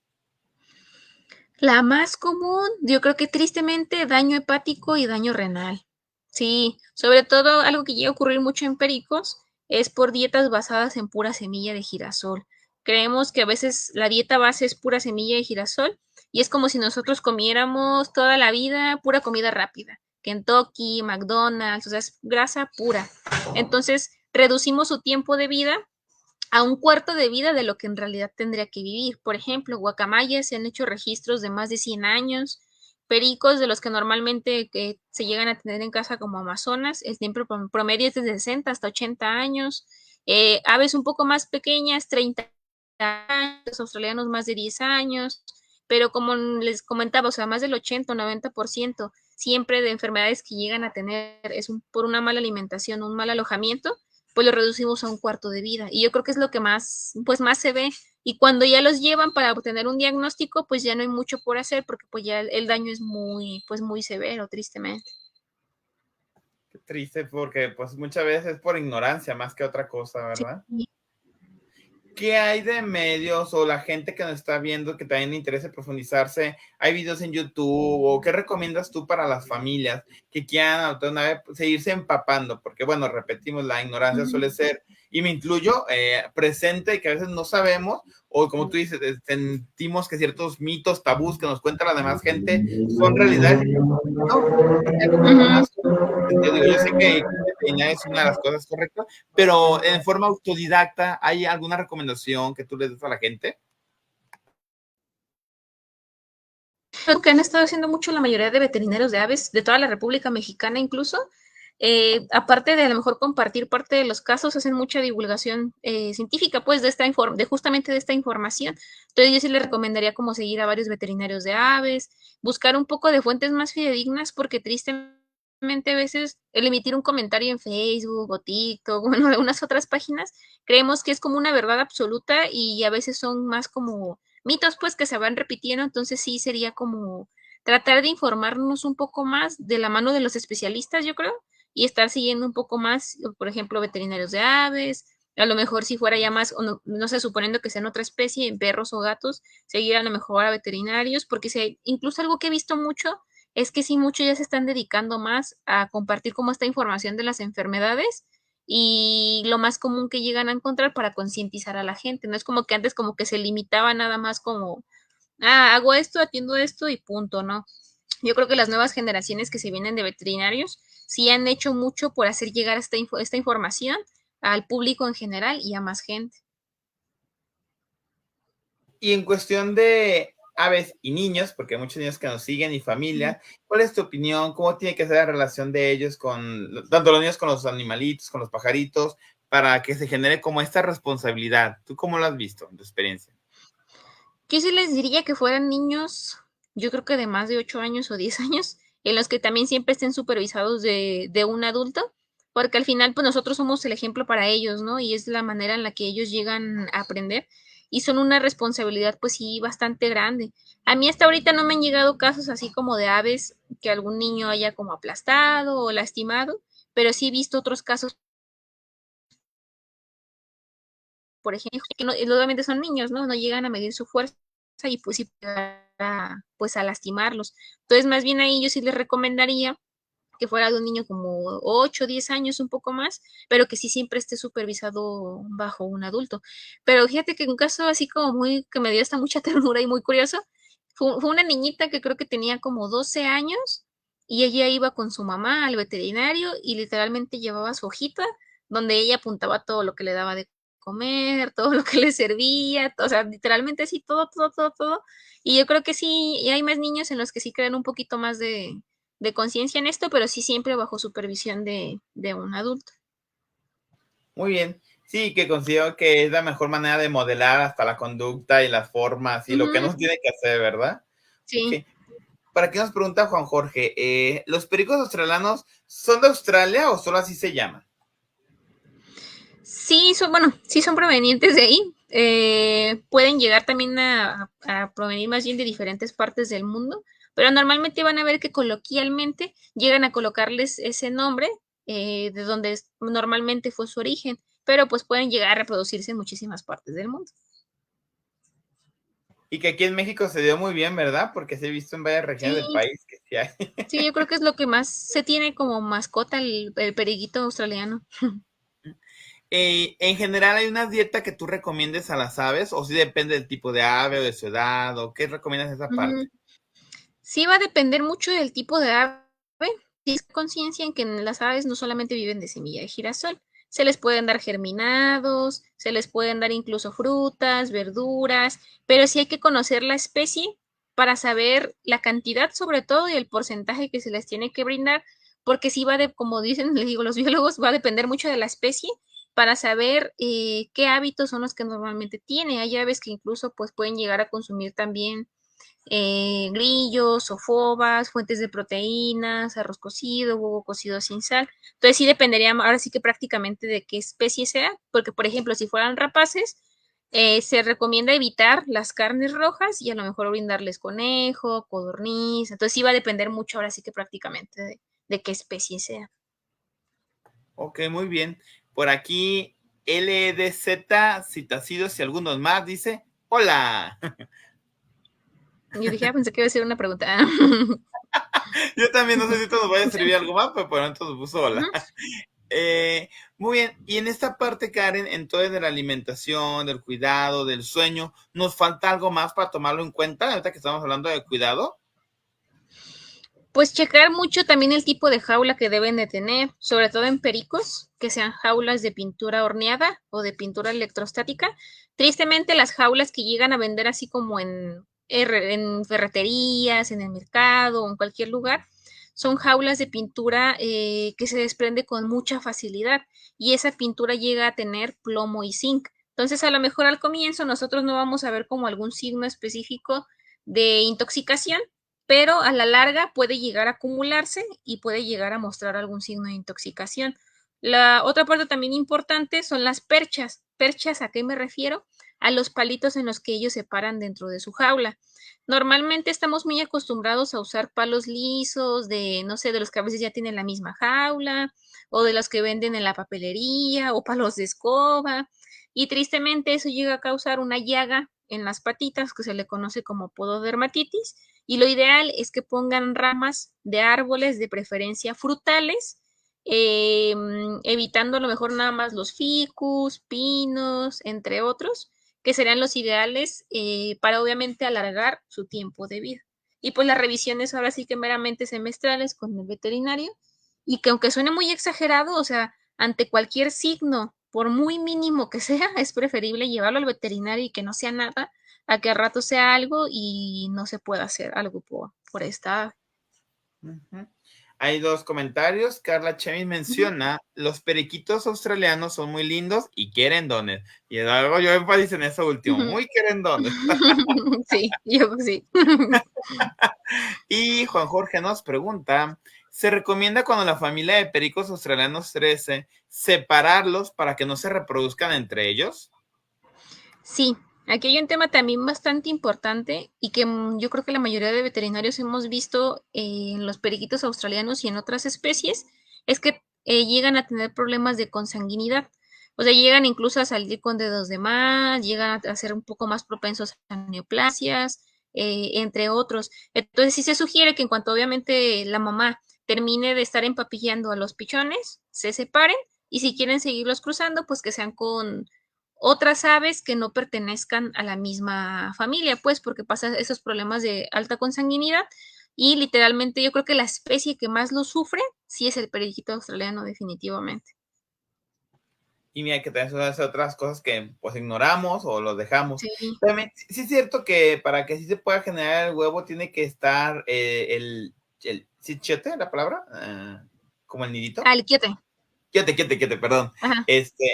La más común, yo creo que tristemente, daño hepático y daño renal. Sí, sobre todo algo que llega a ocurrir mucho en pericos es por dietas basadas en pura semilla de girasol. Creemos que a veces la dieta base es pura semilla de girasol y es como si nosotros comiéramos toda la vida pura comida rápida. Kentucky, McDonald's, o sea, es grasa pura. Entonces, reducimos su tiempo de vida a un cuarto de vida de lo que en realidad tendría que vivir. Por ejemplo, guacamayas se han hecho registros de más de 100 años, pericos de los que normalmente se llegan a tener en casa como amazonas, el tiempo promedio es de 60 hasta 80 años, aves un poco más pequeñas, 30 años, australianos más de 10 años, pero como les comentaba, o sea, más del 80 o 90% siempre de enfermedades que llegan a tener es por una mala alimentación, un mal alojamiento, pues lo reducimos a un cuarto de vida. Y yo creo que es lo que más, pues más se ve. Y cuando ya los llevan para obtener un diagnóstico, pues ya no hay mucho por hacer porque pues ya el daño es muy, pues muy severo, tristemente. Qué triste porque pues muchas veces es por ignorancia más que otra cosa, Sí. ¿verdad? ¿Qué hay de medios o la gente que nos está viendo que también le interese profundizarse? ¿Hay videos en YouTube o qué recomiendas tú para las familias que quieran adoptar una vez seguirse empapando? Porque bueno, repetimos, la ignorancia suele ser, y me incluyo, presente y que a veces no sabemos, o como tú dices, sentimos que ciertos mitos, tabús que nos cuenta la demás gente son realidades. No, yo digo, yo sé que veterinaria es una de las cosas correctas, pero en forma autodidacta, ¿hay alguna recomendación que tú le des a la gente? Lo que han estado haciendo mucho la mayoría de veterinarios de aves, de toda la República Mexicana incluso, aparte de a lo mejor compartir parte de los casos, hacen mucha divulgación científica, pues, de justamente de esta información. Entonces, yo sí le recomendaría como seguir a varios veterinarios de aves, buscar un poco de fuentes más fidedignas, porque tristemente a veces el emitir un comentario en Facebook o TikTok, bueno, algunas otras páginas, creemos que es como una verdad absoluta y a veces son más como mitos pues que se van repitiendo, entonces sí sería como tratar de informarnos un poco más de la mano de los especialistas, yo creo, y estar siguiendo un poco más, por ejemplo, veterinarios de aves, a lo mejor si fuera ya más, o no sé, suponiendo que sean otra especie, en perros o gatos, seguir a lo mejor a veterinarios, porque si incluso algo que he visto mucho es que sí muchos ya se están dedicando más a compartir como esta información de las enfermedades y lo más común que llegan a encontrar para concientizar a la gente. No es como que antes como que se limitaba nada más como, hago esto, atiendo esto y punto, ¿no? Yo creo que las nuevas generaciones que se vienen de veterinarios sí han hecho mucho por hacer llegar esta información al público en general y a más gente. Y en cuestión de aves y niños, porque hay muchos niños que nos siguen y familia, ¿cuál es tu opinión? ¿Cómo tiene que ser la relación de ellos con, tanto los niños con los animalitos, con los pajaritos, para que se genere como esta responsabilidad? ¿Tú cómo lo has visto en tu experiencia? Yo sí les diría que fueran niños, yo creo que de más de 8 años o 10 años, en los que también siempre estén supervisados de un adulto, porque al final pues nosotros somos el ejemplo para ellos, ¿no? Y es la manera en la que ellos llegan a aprender y son una responsabilidad pues sí bastante grande. A mí hasta ahorita no me han llegado casos así como de aves que algún niño haya como aplastado o lastimado, pero sí he visto otros casos, por ejemplo, que no, obviamente son niños, ¿no? No llegan a medir su fuerza y pues sí pues a lastimarlos. Entonces, más bien ahí yo sí les recomendaría que fuera de un niño como 8 o 10 años, un poco más, pero que sí siempre esté supervisado bajo un adulto. Pero fíjate que un caso así como muy, que me dio hasta mucha ternura y muy curioso, fue una niñita que creo que tenía como 12 años y ella iba con su mamá al veterinario y literalmente llevaba su hojita donde ella apuntaba todo lo que le daba de comer, todo lo que les servía, o sea, literalmente así, todo, todo, todo, todo. Y yo creo que sí, y hay más niños en los que sí crean un poquito más de conciencia en esto, pero sí siempre bajo supervisión de un adulto. Muy bien. Sí, que considero que es la mejor manera de modelar hasta la conducta y las formas y lo que Ujú, nos tiene que hacer, ¿verdad? Ok. sí. ¿Para qué nos pregunta Juan Jorge? ¿Los pericos australianos son de Australia o solo así se llaman? Sí, son, bueno, sí son provenientes de ahí. Pueden llegar también a provenir más bien de diferentes partes del mundo, pero normalmente van a ver que coloquialmente llegan a colocarles ese nombre de donde normalmente fue su origen, pero pues pueden llegar a reproducirse en muchísimas partes del mundo. Y que aquí en México se dio muy bien, ¿verdad? Porque se ha visto en varias regiones del Sí, país que sí hay. sí, yo creo que es lo que más se tiene como mascota el periquito australiano. En general, ¿hay una dieta que tú recomiendes a las aves? ¿O si depende del tipo de ave o de su edad? ¿O qué recomiendas de esa parte? Ujú. Sí va a depender mucho del tipo de ave. Tienes conciencia en que las aves no solamente viven de semilla de girasol, se les pueden dar germinados, se les pueden dar incluso frutas, verduras, pero sí hay que conocer la especie para saber la cantidad sobre todo y el porcentaje que se les tiene que brindar, porque sí va de, como dicen, les digo, los biólogos, va a depender mucho de la especie para saber qué hábitos son los que normalmente tiene. Hay aves que incluso pues pueden llegar a consumir también grillos, ofobas, fuentes de proteínas, arroz cocido, huevo cocido sin sal. Entonces sí dependería ahora sí que prácticamente de qué especie sea, porque por ejemplo si fueran rapaces, se recomienda evitar las carnes rojas y a lo mejor brindarles conejo, codorniz. Entonces sí va a depender mucho ahora sí que prácticamente de qué especie sea. Ok, muy bien. Por aquí, LDZ, Citacidos y algunos más, dice, hola. Yo dije, pensé que iba a ser una pregunta. Yo también no sé si esto nos vaya a servir algo más, pero por lo tanto nos puso hola. Ujú. Muy bien, y en esta parte, Karen, en todo de la alimentación, del cuidado, del sueño, ¿nos falta algo más para tomarlo en cuenta ahorita que estamos hablando de cuidado? Pues checar mucho también el tipo de jaula que deben de tener, sobre todo en pericos, que sean jaulas de pintura horneada o de pintura electrostática. Tristemente, las jaulas que llegan a vender así como en ferreterías, en el mercado o en cualquier lugar, son jaulas de pintura que se desprende con mucha facilidad y esa pintura llega a tener plomo y zinc. Entonces, a lo mejor al comienzo nosotros no vamos a ver como algún signo específico de intoxicación, pero a la larga puede llegar a acumularse y puede llegar a mostrar algún signo de intoxicación. La otra parte también importante son las perchas. ¿Perchas a qué me refiero? A los palitos en los que ellos se paran dentro de su jaula. Normalmente estamos muy acostumbrados a usar palos lisos de, no sé, de los que a veces ya tienen la misma jaula o de los que venden en la papelería o palos de escoba. Y tristemente eso llega a causar una llaga en las patitas que se le conoce como pododermatitis y lo ideal es que pongan ramas de árboles, de preferencia frutales, evitando a lo mejor nada más los ficus, pinos, entre otros, que serían los ideales para obviamente alargar su tiempo de vida. Y pues las revisiones ahora sí que meramente semestrales con el veterinario y que aunque suene muy exagerado, o sea, ante cualquier signo, por muy mínimo que sea, es preferible llevarlo al veterinario y que no sea nada a que al rato sea algo y no se pueda hacer algo por esta ave. Ujú. Hay dos comentarios. Carla Chemis Ujú. menciona, los periquitos australianos son muy lindos y querendones. Y algo yo énfasis en eso último, Ujú. muy querendones. Sí, yo sí. Y Juan Jorge nos pregunta, ¿se recomienda cuando la familia de pericos australianos crece separarlos para que no se reproduzcan entre ellos? Sí, aquí hay un tema también bastante importante y que yo creo que la mayoría de veterinarios hemos visto en los periquitos australianos y en otras especies, es que llegan a tener problemas de consanguinidad. O sea, llegan incluso a salir con dedos de más, llegan a ser un poco más propensos a neoplasias, entre otros. Entonces, sí se sugiere que en cuanto obviamente la mamá termine de estar empapillando a los pichones, se separen y si quieren seguirlos cruzando, pues que sean con otras aves que no pertenezcan a la misma familia, pues porque pasa esos problemas de alta consanguinidad y literalmente yo creo que la especie que más lo sufre sí es el periquito australiano definitivamente. Y mira que también son esas otras cosas que pues ignoramos o los dejamos. Sí. También sí es cierto que para que sí se pueda generar el huevo tiene que estar el chiote, la palabra, como el nidito. Al quiote. Quiote, perdón. Ajá.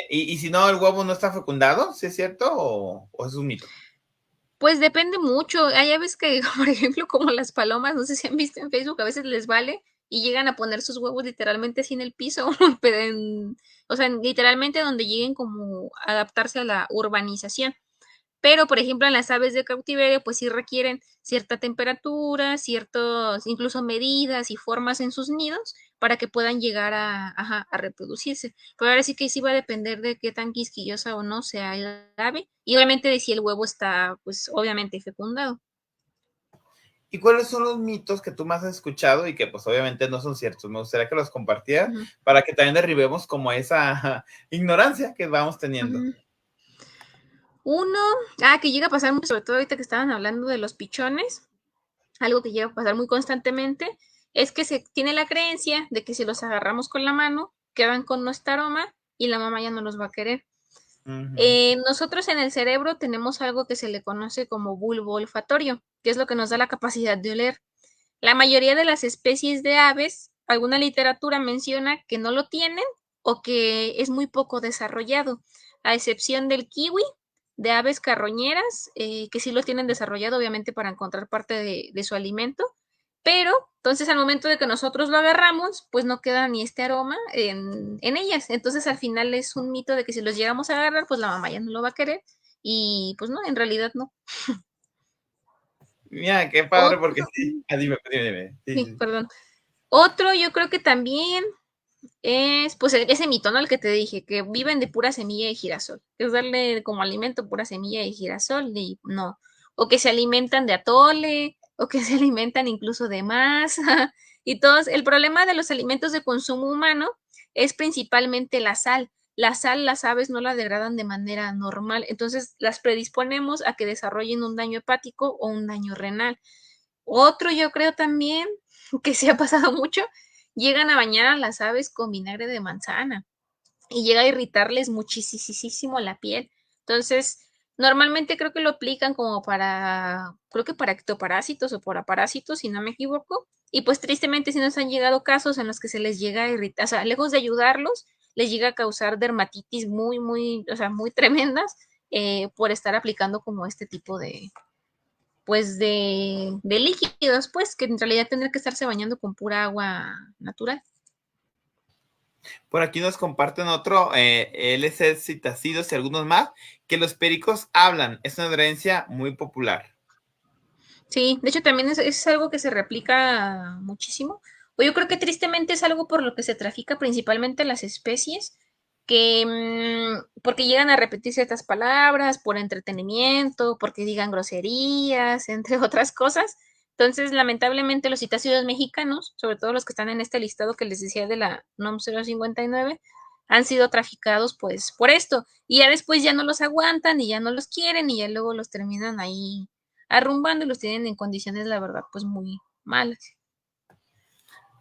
Y si no, el huevo no está fecundado, ¿sí es cierto? ¿O es un mito? Pues depende mucho. Hay aves que, por ejemplo, como las palomas, no sé si han visto en Facebook, a veces les vale y llegan a poner sus huevos literalmente así en el piso, pero o sea, literalmente donde lleguen como a adaptarse a la urbanización. Pero, por ejemplo, en las aves de cautiverio, pues sí requieren cierta temperatura, ciertos, incluso medidas y formas en sus nidos para que puedan llegar a, ajá, a reproducirse. Pero ahora sí que sí va a depender de qué tan quisquillosa o no sea el ave y obviamente de si el huevo está, pues obviamente fecundado. ¿Y cuáles son los mitos que tú más has escuchado y que pues obviamente no son ciertos? Me gustaría que los compartieras Ujú, para que también derribemos como esa ignorancia que vamos teniendo. ujú. Uno, que llega a pasar mucho, sobre todo ahorita que estaban hablando de los pichones, algo que llega a pasar muy constantemente, es que se tiene la creencia de que si los agarramos con la mano, quedan con nuestro aroma y la mamá ya no los va a querer. Ujú. Nosotros en el cerebro tenemos algo que se le conoce como bulbo olfatorio, que es lo que nos da la capacidad de oler. La mayoría de las especies de aves, alguna literatura menciona que no lo tienen o que es muy poco desarrollado, a excepción del kiwi, de aves carroñeras, que sí lo tienen desarrollado, obviamente, para encontrar parte de su alimento, pero entonces al momento de que nosotros lo agarramos, pues no queda ni este aroma en ellas. Entonces al final es un mito de que si los llegamos a agarrar, pues la mamá ya no lo va a querer y pues no, en realidad no. Mira, qué padre porque Otro, sí. Dime. Sí, sí, sí. perdón. Otro, yo creo que también es, pues, ese mito, ¿no? El que te dije, que viven de pura semilla de girasol. Es darle como alimento pura semilla de girasol y no. O que se alimentan de atole, o que se alimentan incluso de masa. Y todos, el problema de los alimentos de consumo humano es principalmente la sal. La sal, las aves no la degradan de manera normal, entonces las predisponemos a que desarrollen un daño hepático o un daño renal. Otro, yo creo también, que se ha pasado mucho, llegan a bañar a las aves con vinagre de manzana y llega a irritarles muchísimo la piel. Entonces, normalmente creo que lo aplican como para, creo que para ectoparásitos o para parásitos, si no me equivoco. Y pues tristemente sí nos han llegado casos en los que se les llega a irritar, o sea, lejos de ayudarlos, les llega a causar dermatitis muy, o sea, muy tremendas por estar aplicando como este tipo de, pues de líquidos, pues, que en realidad tendría que estarse bañando con pura agua natural. Por aquí nos comparten otro, LC Citacidos y algunos más, que los pericos hablan. Es una creencia muy popular. Sí, de hecho también es algo que se replica muchísimo. O yo creo que tristemente es algo por lo que se trafica principalmente las especies, que porque llegan a repetir ciertas palabras por entretenimiento, porque digan groserías, entre otras cosas. Entonces, lamentablemente, los citácidos mexicanos, sobre todo los que están en este listado que les decía de la NOM 059, han sido traficados pues por esto. Y ya después ya no los aguantan y ya no los quieren y ya luego los terminan ahí arrumbando y los tienen en condiciones, la verdad, pues muy malas.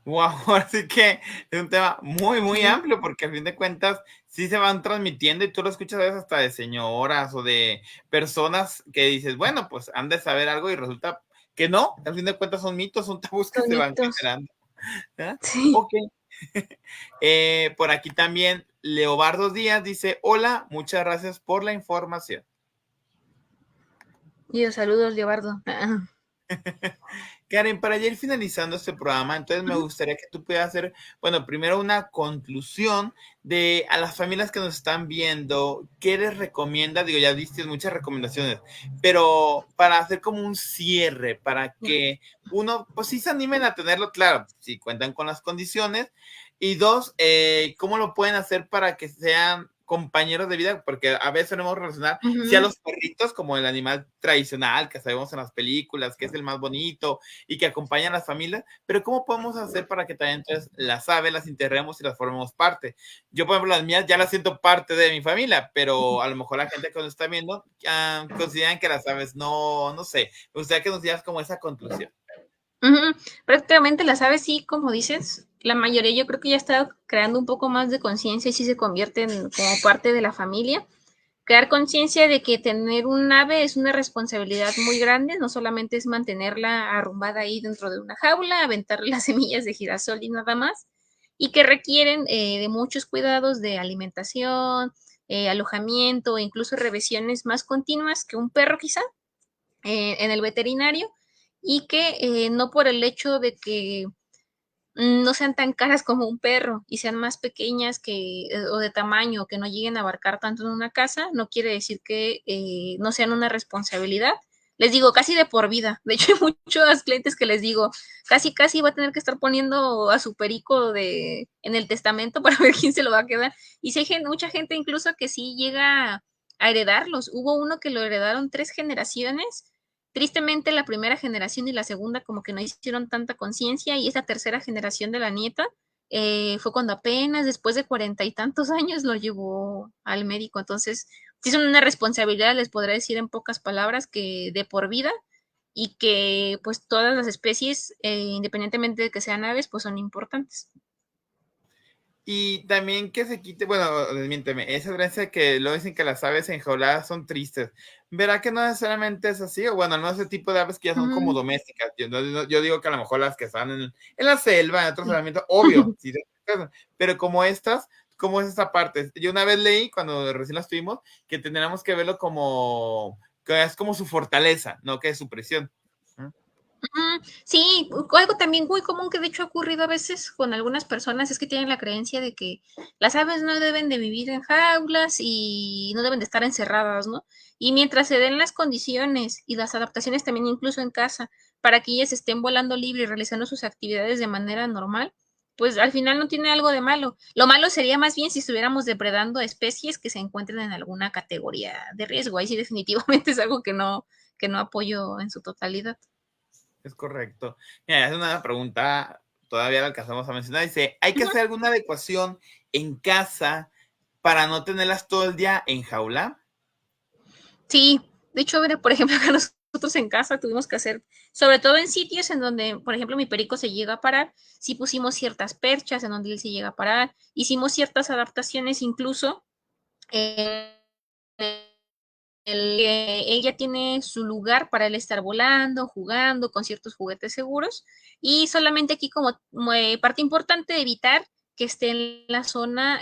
Wow, así que es un tema muy Sí. amplio porque al fin de cuentas sí se van transmitiendo y tú lo escuchas a veces hasta de señoras o de personas que dices, bueno, pues han de saber algo y resulta que no, al fin de cuentas son mitos, son tabús que se van Bonitos. generando. ¿Eh? Sí. Ok. Por aquí también Leobardo Díaz dice, hola, muchas gracias por la información. Y los saludos, Leobardo. Karen, para ya ir finalizando este programa, entonces me Ujú. gustaría que tú puedas hacer, bueno, primero una conclusión de a las familias que nos están viendo, ¿qué les recomienda? Digo, ya diste muchas recomendaciones, pero para hacer como un cierre, para que uno, pues sí se animen a tenerlo claro, si cuentan con las condiciones, y dos, ¿cómo lo pueden hacer para que sean compañeros de vida? Porque a veces solemos relacionar, sí, a Ujú. los perritos como el animal tradicional que sabemos en las películas, que es el más bonito, y que acompañan a las familias, pero ¿cómo podemos hacer para que también entonces las aves las integremos y las formemos parte? Yo, por ejemplo, las mías ya las siento parte de mi familia, pero a lo mejor la gente que nos está viendo consideran que las aves no sé. Me gustaría que nos digas como esa conclusión. Ujú. Prácticamente las aves sí, como dices, La mayoría yo creo que ya está creando un poco más de conciencia y sí se convierten como parte de la familia. Crear conciencia de que tener un ave es una responsabilidad muy grande, no solamente es mantenerla arrumbada ahí dentro de una jaula, aventarle las semillas de girasol y nada más, y que requieren de muchos cuidados de alimentación, alojamiento e incluso revisiones más continuas que un perro quizá en el veterinario, y que no por el hecho de que no sean tan caras como un perro y sean más pequeñas que, o de tamaño, que no lleguen a abarcar tanto en una casa, no quiere decir que no sean una responsabilidad. Les digo, casi de por vida. De hecho, hay muchos clientes que les digo, casi va a tener que estar poniendo a su perico en el testamento para ver quién se lo va a quedar. Y sí hay mucha gente incluso que sí llega a heredarlos. Hubo uno que lo heredaron 3 generaciones. Tristemente, la primera generación y la segunda como que no hicieron tanta conciencia, y esa tercera generación de la nieta fue cuando apenas después de 40 y tantos años lo llevó al médico. Entonces, sí son una responsabilidad, les podré decir en pocas palabras, que de por vida, y que pues todas las especies, independientemente de que sean aves, pues son importantes. Y también que se quite, bueno, desmiénteme, esa creencia que luego dicen que las aves enjauladas son tristes. ¿Verá que no necesariamente es así? O bueno, al menos ese tipo de aves que ya son como Mm, domésticas. Yo digo que a lo mejor las que están en la selva, en otros sí. elementos, obvio, sí, pero como estas, ¿cómo es esta parte? Yo una vez leí, cuando recién las tuvimos, que tendríamos que verlo como, que es como su fortaleza, no que es su presión. Sí, algo también muy común que de hecho ha ocurrido a veces con algunas personas es que tienen la creencia de que las aves no deben de vivir en jaulas y no deben de estar encerradas, ¿no? Y mientras se den las condiciones y las adaptaciones también incluso en casa para que ellas estén volando libre y realizando sus actividades de manera normal, pues al final no tiene algo de malo. Lo malo sería más bien si estuviéramos depredando a especies que se encuentren en alguna categoría de riesgo. Ahí sí definitivamente es algo que no apoyo en su totalidad. Es correcto. Mira, es una pregunta, todavía la alcanzamos a mencionar. Dice, ¿hay que hacer alguna adecuación en casa para no tenerlas todo el día en jaula? Sí, de hecho, mira, por ejemplo, acá nosotros en casa tuvimos que hacer, sobre todo en sitios en donde, por ejemplo, mi perico se llega a parar, sí pusimos ciertas perchas en donde él se llega a parar, hicimos ciertas adaptaciones incluso. eh, ella tiene su lugar para él estar volando, jugando con ciertos juguetes seguros, y solamente aquí como parte importante evitar que esté en la zona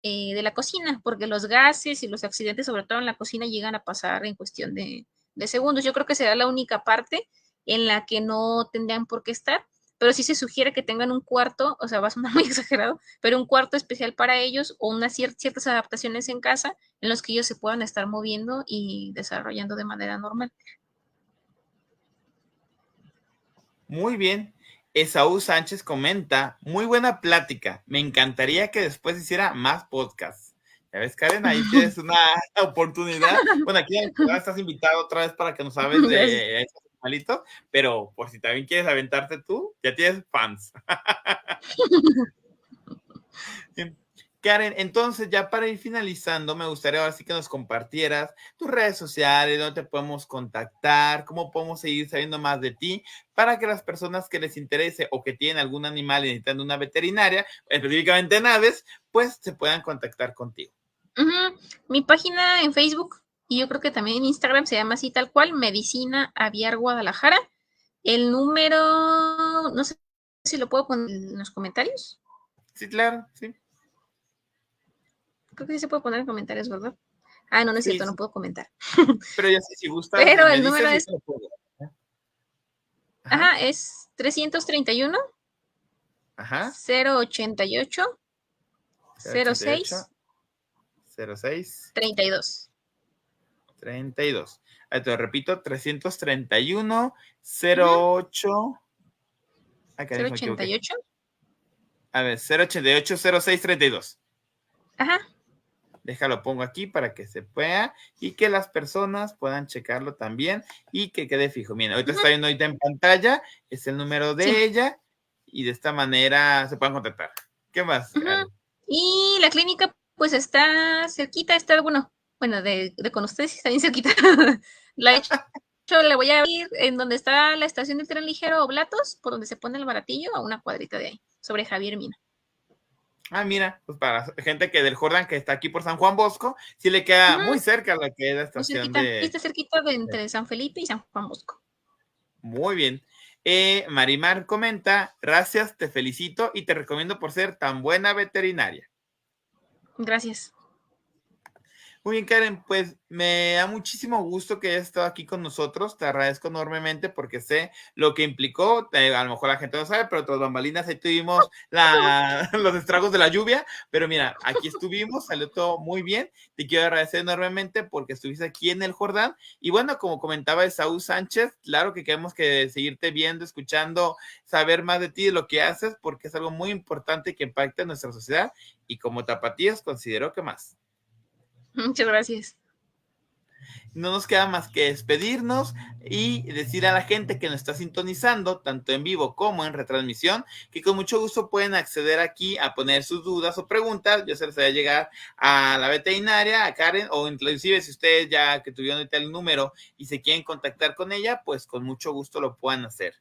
de la cocina, porque los gases y los accidentes, sobre todo en la cocina, llegan a pasar en cuestión de segundos. Yo creo que será la única parte en la que no tendrían por qué estar, pero sí se sugiere que tengan un cuarto, o sea, va a sonar muy exagerado, pero un cuarto especial para ellos o unas ciertas adaptaciones en casa en los que ellos se puedan estar moviendo y desarrollando de manera normal. Muy bien. Esaú Sánchez comenta, muy buena plática. Me encantaría que después hiciera más podcasts. Ya ves, Karen, ahí tienes una oportunidad. Bueno, aquí estás invitado otra vez para que nos hables Gracias. de esos animalitos, pero por si también quieres aventarte tú, ya tienes fans. Karen, entonces ya para ir finalizando, me gustaría ahora sí que nos compartieras tus redes sociales, dónde te podemos contactar, cómo podemos seguir sabiendo más de ti, para que las personas que les interese o que tienen algún animal y necesitan una veterinaria, específicamente en aves, pues se puedan contactar contigo. Mi página en Facebook y yo creo que también en Instagram se llama así tal cual, Medicina Aviar Guadalajara. El número, no sé si lo puedo poner en los comentarios. Sí, claro, sí. Creo que sí se puede poner en comentarios, ¿verdad? Ah, no, no es Sí, cierto, no sí. puedo comentar. Pero ya sé, si gustas, Pero me el número dices y es, te lo puedo. Ajá, ajá, es 331 ajá. 088 088 06 06 32. 32. Ahí te lo repito, 331 Ujú, 08. Acá me equivoqué. 088. A ver, 088 06 32. Ajá. Déjalo, pongo aquí para que se pueda y que las personas puedan checarlo también y que quede fijo. Miren, ahorita Ujú, está viendo ahorita en pantalla, es el número sí. de ella y de esta manera se pueden contactar. ¿Qué más, Ujú. Karen? Y la clínica, pues está cerquita, está, bueno, de con ustedes sí está bien cerquita. La he hecho, le voy a ir en donde está la estación del tren ligero Oblatos, por donde se pone el baratillo, a una cuadrita de ahí. sobre Javier Mina. Ah, mira, pues para gente que del Jordán, que está aquí por San Juan Bosco, sí le queda muy cerca la que es la Muy estación cerquita, de... está cerquita de entre San Felipe y San Juan Bosco. Muy bien. Marimar comenta, gracias, te felicito y te recomiendo por ser tan buena veterinaria. Gracias. Muy bien, Karen, pues me da muchísimo gusto que hayas estado aquí con nosotros. Te agradezco enormemente porque sé lo que implicó. A lo mejor la gente no sabe, pero tras bambalinas ahí tuvimos los estragos de la lluvia. Pero mira, aquí estuvimos, salió todo muy bien. Te quiero agradecer enormemente porque estuviste aquí en el Jordán. Y bueno, como comentaba Esaú Sánchez, claro que queremos que seguirte viendo, escuchando, saber más de ti, de lo que haces, porque es algo muy importante que impacta en nuestra sociedad. Y como tapatías, considero que más. Muchas gracias. No nos queda más que despedirnos y decir a la gente que nos está sintonizando, tanto en vivo como en retransmisión, que con mucho gusto pueden acceder aquí a poner sus dudas o preguntas. Yo se les voy a llegar a la veterinaria, a Karen, o inclusive si ustedes ya que tuvieron ahorita el número y se quieren contactar con ella, pues con mucho gusto lo puedan hacer.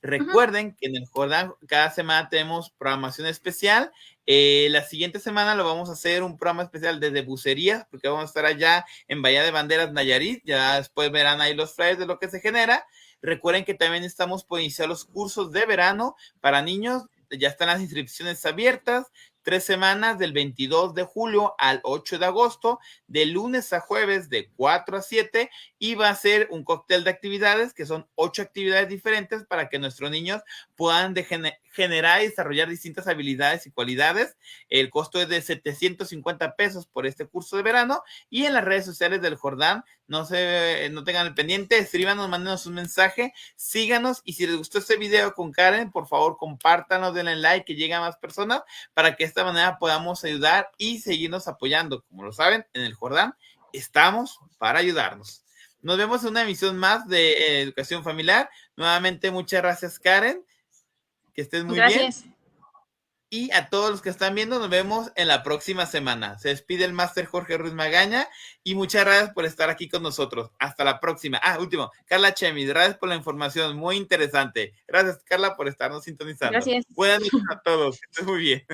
Recuerden que en el Jordán cada semana tenemos programación especial. La siguiente semana lo vamos a hacer un programa especial desde Bucerías, porque vamos a estar allá en Bahía de Banderas, Nayarit. Ya después verán ahí los flyers de lo que se genera. Recuerden que también estamos por iniciar los cursos de verano para niños. Ya están las inscripciones abiertas. 3 semanas del 22 de julio al 8 de agosto, de lunes a jueves de 4 a 7, y va a ser un cóctel de actividades, que son 8 actividades diferentes para que nuestros niños puedan generar y desarrollar distintas habilidades y cualidades. El costo es de 750 pesos por este curso de verano, y en las redes sociales del Jordán, no tengan el pendiente, escríbanos, mándenos un mensaje, síganos, y si les gustó este video con Karen, por favor compártanos, denle like, que llegue a más personas, para que de esta manera podamos ayudar y seguirnos apoyando. Como lo saben, en el Jordán estamos para ayudarnos. Nos vemos en una emisión más de Educación Familiar. Nuevamente, muchas gracias, Karen. Que estés muy bien. Y a todos los que están viendo, nos vemos en la próxima semana. Se despide el máster Jorge Ruiz Magaña y muchas gracias por estar aquí con nosotros. Hasta la próxima. Último, Carla Chemis, gracias por la información, muy interesante. Gracias, Carla, por estarnos sintonizando. Gracias. Buenas noches a todos, que estés muy bien.